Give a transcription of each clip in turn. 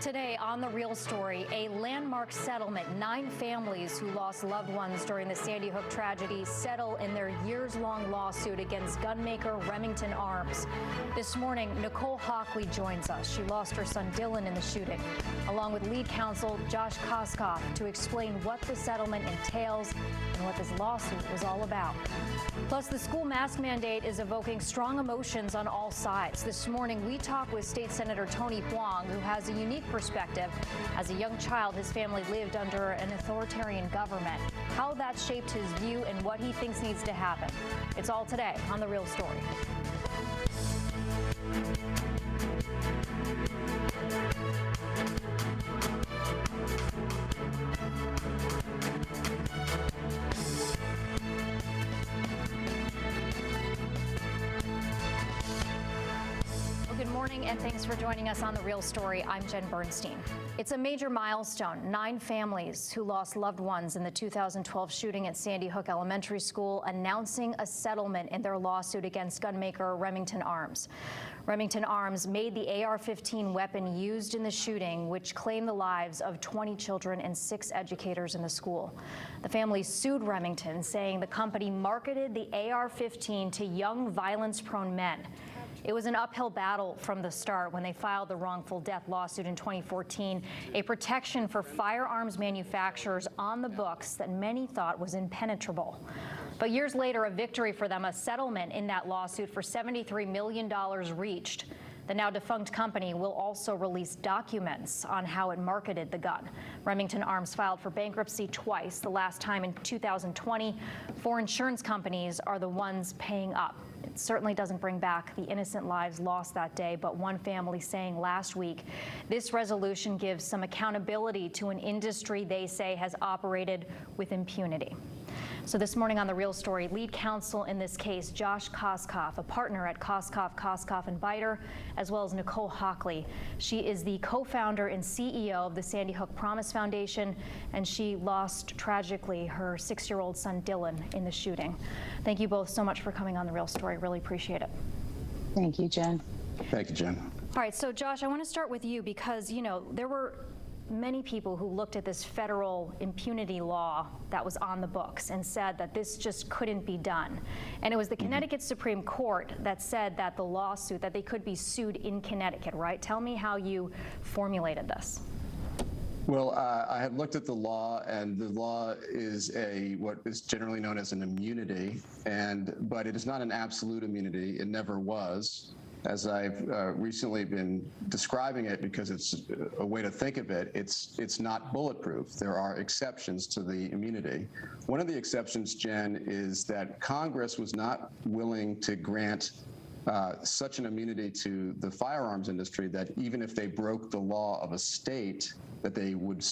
Today on The Real Story, a landmark settlement. 9 families who lost loved ones during the Sandy Hook tragedy settle in their years-long lawsuit against gunmaker Remington Arms. This morning, Nicole Hockley joins us. She lost her son Dylan in the shooting, along with lead counsel Josh Koskoff, to explain what the settlement entails and what this lawsuit was all about. Plus, the school mask mandate is evoking strong emotions on all sides. This morning, we talk with State Senator Tony Huang, who has a unique perspective. As a young child, his family lived under an authoritarian government. How that shaped his view and what he thinks needs to happen. It's all today on The Real Story. Good morning, and thanks for joining us on The Real Story. I'm Jen Bernstein. It's a major milestone. 9 families who lost loved ones in the 2012 shooting at Sandy Hook Elementary School announcing a settlement in their lawsuit against gunmaker Remington Arms. Remington Arms made the AR-15 weapon used in the shooting, which claimed the lives of 20 children and 6 educators in the school. The family sued Remington, saying the company marketed the AR-15 to young, violence-prone men. It was an uphill battle from the start when they filed the wrongful death lawsuit in 2014, a protection for firearms manufacturers on the books that many thought was impenetrable. But years later, a victory for them, a settlement in that lawsuit for $73 million reached. The now defunct company will also release documents on how it marketed the gun. Remington Arms filed for bankruptcy twice, the last time in 2020. 4 insurance companies are the ones paying up. It certainly doesn't bring back the innocent lives lost that day, but one family saying last week, this resolution gives some accountability to an industry they say has operated with impunity. So this morning on The Real Story, lead counsel in this case, Josh Koskoff, a partner at Koskoff and Biter, as well as Nicole Hockley. She is the co-founder and CEO of the Sandy Hook Promise Foundation, and she lost tragically her 6-year-old son Dylan in the shooting. Thank you both so much for coming on The Real Story. Really appreciate it. Thank you, Jen. Thank you, Jen. All right, so Josh, I want to start with you because, you know, there were many people who looked at this federal impunity law that was on the books and said that this just couldn't be done. And it was the Connecticut Supreme Court that said that the lawsuit, that they could be sued in Connecticut, right? Tell me how you formulated this. Well, I had looked at the law, and the law is what is generally known as an immunity, but it is not an absolute immunity. It never was. As I've recently been describing it, because it's a way to think of it, it's not bulletproof. There are exceptions to the immunity. One of the exceptions, Jen, is that Congress was not willing to grant such an immunity to the firearms industry that even if they broke the law of a state, that they would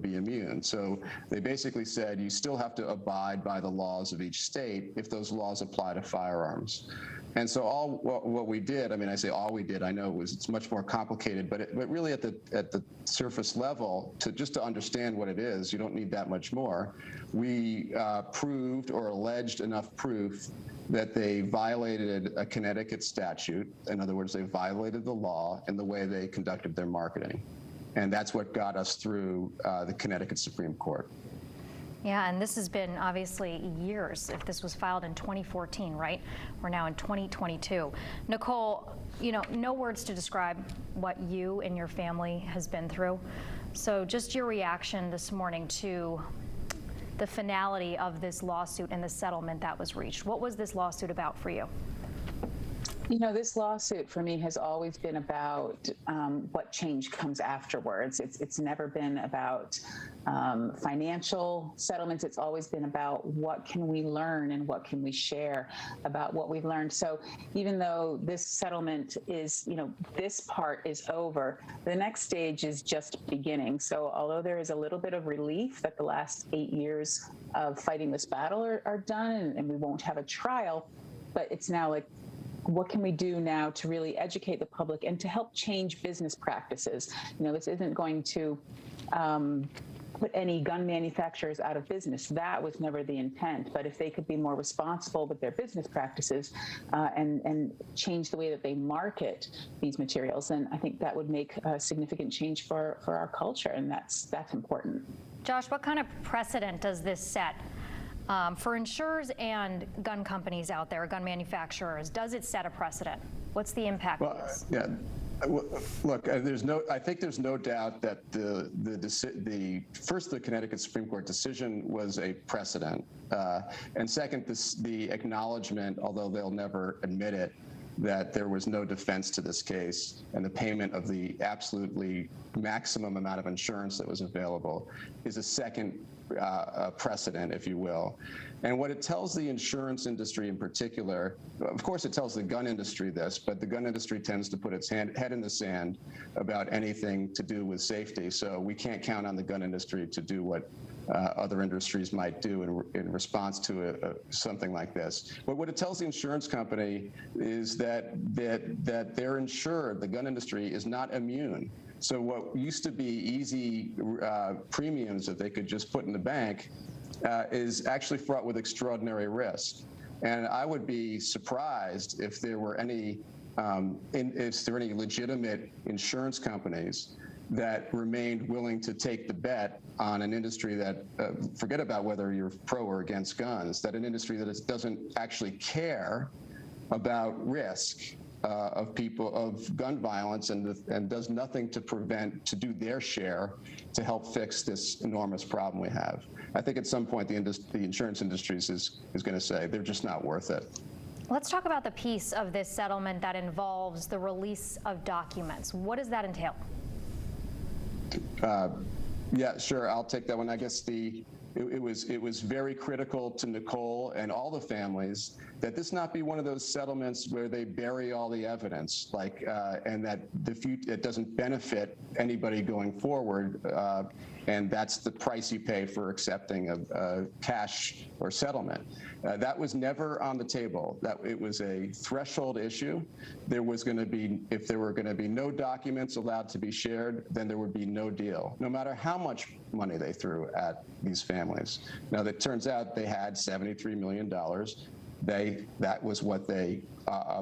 be immune. So they basically said you still have to abide by the laws of each state if those laws apply to firearms. And so what we did, I mean, I say all we did, I know it's much more complicated, but really at the surface level, just to understand what it is, you don't need that much more. We proved or alleged enough proof that they violated a Connecticut statute. In other words, they violated the law in the way they conducted their marketing. And that's what got us through the Connecticut Supreme Court. Yeah, and this has been obviously years. If this was filed in 2014, right? We're now in 2022. Nicole, you know, no words to describe what you and your family has been through. So just your reaction this morning to the finality of this lawsuit and the settlement that was reached. What was this lawsuit about for you? You know, this lawsuit for me has always been about what change comes afterwards. It's never been about financial settlements. It's always been about what can we learn and what can we share about what we've learned. So even though this settlement is, you know, this part is over, the next stage is just beginning. So although there is a little bit of relief that the last 8 years of fighting this battle are done and we won't have a trial, but it's now like, what can we do now to really educate the public and to help change business practices? You know, this isn't going to put any gun manufacturers out of business. That was never the intent. But if they could be more responsible with their business practices and change the way that they market these materials, then I think that would make a significant change for our culture, and that's important. Josh, what kind of precedent does this set for insurers and gun companies out there, gun manufacturers? Does it set a precedent? What's the impact of this? Yeah. Look, I think there's no doubt that the Connecticut Supreme Court decision was a precedent, and second, the acknowledgement, although they'll never admit it, that there was no defense to this case and the payment of the absolutely maximum amount of insurance that was available is a second precedent, if you will. And what it tells the insurance industry in particular, of course it tells the gun industry this, but the gun industry tends to put its head in the sand about anything to do with safety. So we can't count on the gun industry to do what other industries might do in response to something like this. But what it tells the insurance company is that they're insured, the gun industry is not immune. So what used to be easy premiums that they could just put in the bank is actually fraught with extraordinary risk. And I would be surprised if there were any legitimate insurance companies that remained willing to take the bet on an industry that, forget about whether you're pro or against guns, that an industry that doesn't actually care about risk of gun violence and does nothing to do their share to help fix this enormous problem we have. I think at some point the insurance industry is going to say they're just not worth it. Let's talk about the piece of this settlement that involves the release of documents. What does that entail? Yeah, sure. I'll take that one. I guess it was very critical to Nicole and all the families that this not be one of those settlements where they bury all the evidence, and that it doesn't benefit anybody going forward. And that's the price you pay for accepting a cash or settlement. That was never on the table. That it was a threshold issue. If there were going to be no documents allowed to be shared, then there would be no deal, no matter how much money they threw at these families. Now, it turns out they had $73 million. That was what they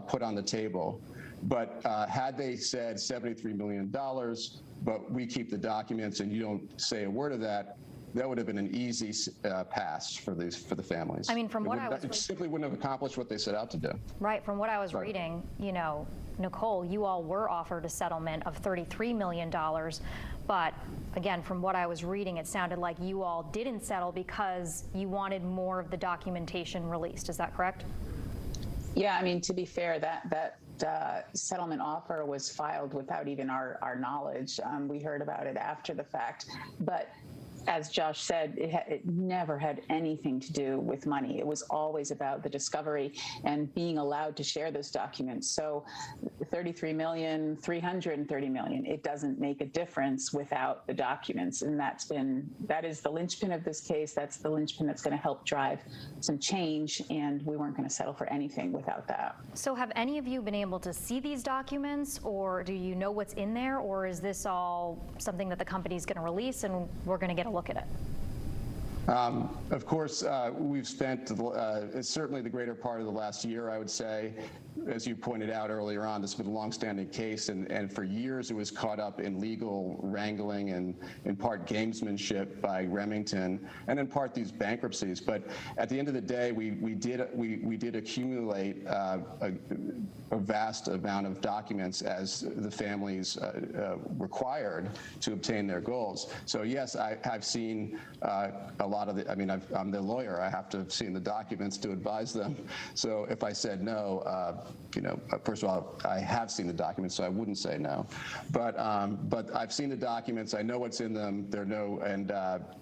put on the table. But had they said $73 million, but we keep the documents and you don't say a word of that, that would have been an easy pass for the families. I mean, from what I was it simply wouldn't have accomplished what they set out to do. Right. From what I was reading, Nicole, you all were offered a settlement of $33 million. But again, from what I was reading, it sounded like you all didn't settle because you wanted more of the documentation released. Is that correct? Yeah, I mean, to be fair, that settlement offer was filed without even our knowledge. We heard about it after the fact. But as Josh said, it never had anything to do with money. It was always about the discovery and being allowed to share those documents. So 33 million, 330 million, it doesn't make a difference without the documents. And that is the linchpin of this case. That's the linchpin that's going to help drive some change. And we weren't going to settle for anything without that. So have any of you been able to see these documents, or do you know what's in there? Or is this all something that the company's going to release and we're going to get a look at it? Of course, we've spent certainly the greater part of the last year, I would say. As you pointed out earlier on, this has been a longstanding case, and for years it was caught up in legal wrangling and in part gamesmanship by Remington, and in part these bankruptcies. But at the end of the day, we did accumulate a vast amount of documents as the families required to obtain their goals. So yes, I've seen a lot of the. I mean, I'm the lawyer. I have to have seen the documents to advise them. So if I said no, first of all, I have seen the documents, so I wouldn't say no. But I've seen the documents. I know what's in them. And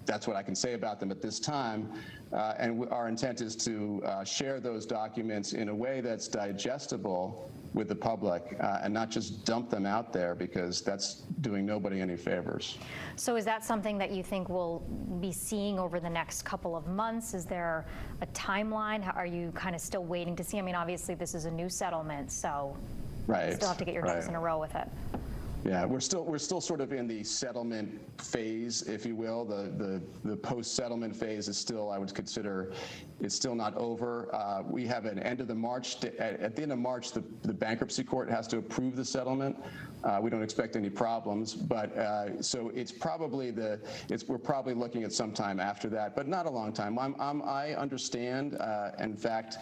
that's what I can say about them at this time. And our intent is to share those documents in a way that's digestible with the public and not just dump them out there, because that's doing nobody any favors. So is that something that you think we'll be seeing over the next couple of months? Is there a timeline? Are you kind of still waiting to see? I mean, obviously this is a new settlement, so right. you still have to get your ducks in a row with it. Yeah, we're still sort of in the settlement phase, if you will. The post-settlement phase is still, I would consider, it's still not over. We have an end of the March. At the end of March, the bankruptcy court has to approve the settlement. We don't expect any problems, but so it's probably we're probably looking at some time after that, but not a long time. I understand. In fact,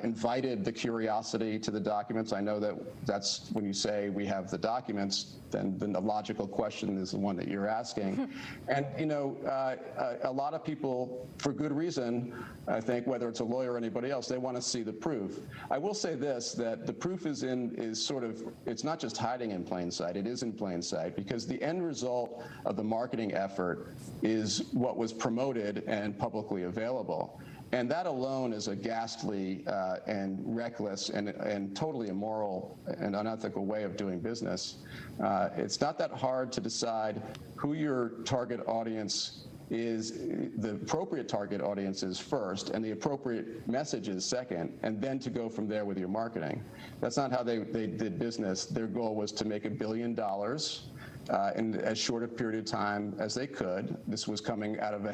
invited the curiosity to the documents. I know that's when you say we have the documents, then the logical question is the one that you're asking. And a lot of people, for good reason, I think, whether it's a lawyer or anybody else, they want to see the proof. I will say this, that the proof is it's not just hiding in plain sight, it is in plain sight, because the end result of the marketing effort is what was promoted and publicly available. And that alone is a ghastly and reckless and totally immoral and unethical way of doing business. It's not that hard to decide who your target audience is, the appropriate target audience is first, and the appropriate message is second, and then to go from there with your marketing. That's not how they did business. Their goal was to make $1 billion in as short a period of time as they could. This was coming out of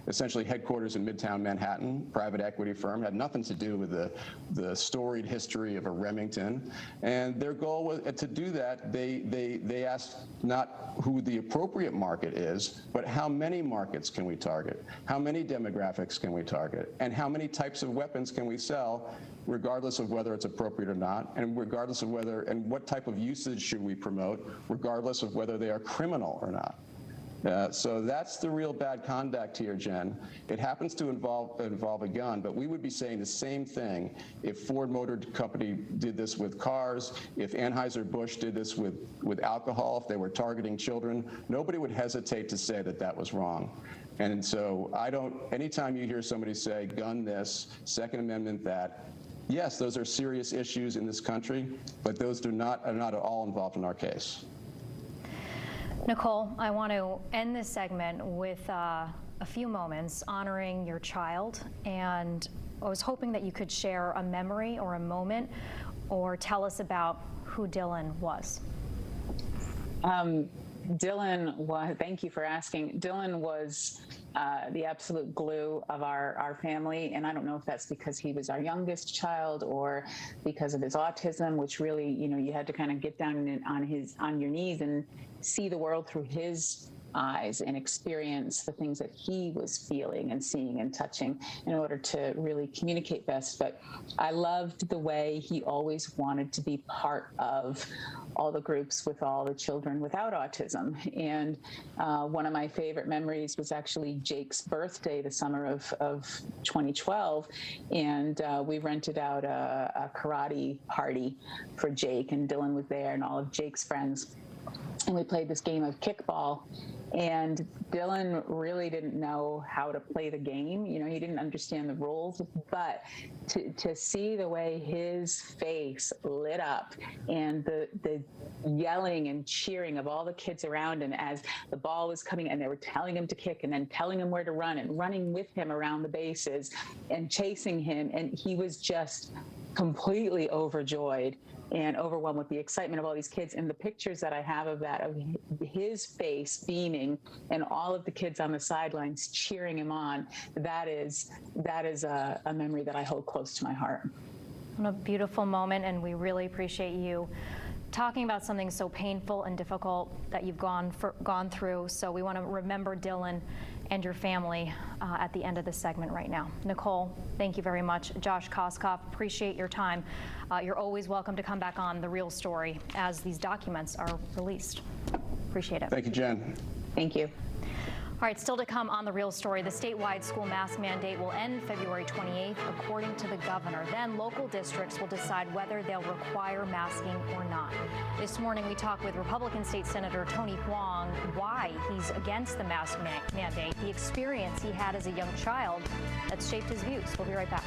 essentially headquarters in Midtown Manhattan, private equity firm, had nothing to do with the storied history of a Remington. And their goal was to do that. They asked not who the appropriate market is, but how many markets can we target? How many demographics can we target? And how many types of weapons can we sell, regardless of whether it's appropriate or not, and regardless of whether, and what type of usage should we promote, regardless of whether they are criminal or not. So that's the real bad conduct here, Jen. It happens to involve a gun, but we would be saying the same thing if Ford Motor Company did this with cars, if Anheuser-Busch did this with alcohol, if they were targeting children. Nobody would hesitate to say that that was wrong. And so anytime you hear somebody say gun this, Second Amendment that, yes, those are serious issues in this country, but those are not at all involved in our case. Nicole, I want to end this segment with a few moments honoring your child, and I was hoping that you could share a memory or a moment or tell us about who Dylan was. Dylan was, thank you for asking. Dylan was the absolute glue of our family. And I don't know if that's because he was our youngest child or because of his autism, which really, you had to kind of get down on your knees and see the world through his eyes and experience the things that he was feeling and seeing and touching in order to really communicate best. But I loved the way he always wanted to be part of all the groups with all the children without autism. And one of my favorite memories was actually Jake's birthday, the summer of 2012. And we rented out a karate party for Jake, and Dylan was there and all of Jake's friends. And we played this game of kickball, and Dylan really didn't know how to play the game. He didn't understand the rules, but to see the way his face lit up and the yelling and cheering of all the kids around him as the ball was coming and they were telling him to kick and then telling him where to run and running with him around the bases and chasing him. And he was just completely overjoyed and overwhelmed with the excitement of all these kids. And the pictures that I have of that, of his face beaming and all of the kids on the sidelines cheering him on, that is a memory that I hold close to my heart. What a beautiful moment, and we really appreciate you talking about something so painful and difficult that you've gone through. So we want to remember Dylan and your family at the end of this segment right now. Nicole, thank you very much. Josh Koskoff, appreciate your time. You're always welcome to come back on The Real Story as these documents are released. Appreciate it. Thank you, Jen. Thank you. All right, still to come on The Real Story, the statewide school mask mandate will end February 28th, according to the governor. Then local districts will decide whether they'll require masking or not. This morning, we talked with Republican State Senator Tony Huang why he's against the mask mandate, the experience he had as a young child that's shaped his views. We'll be right back.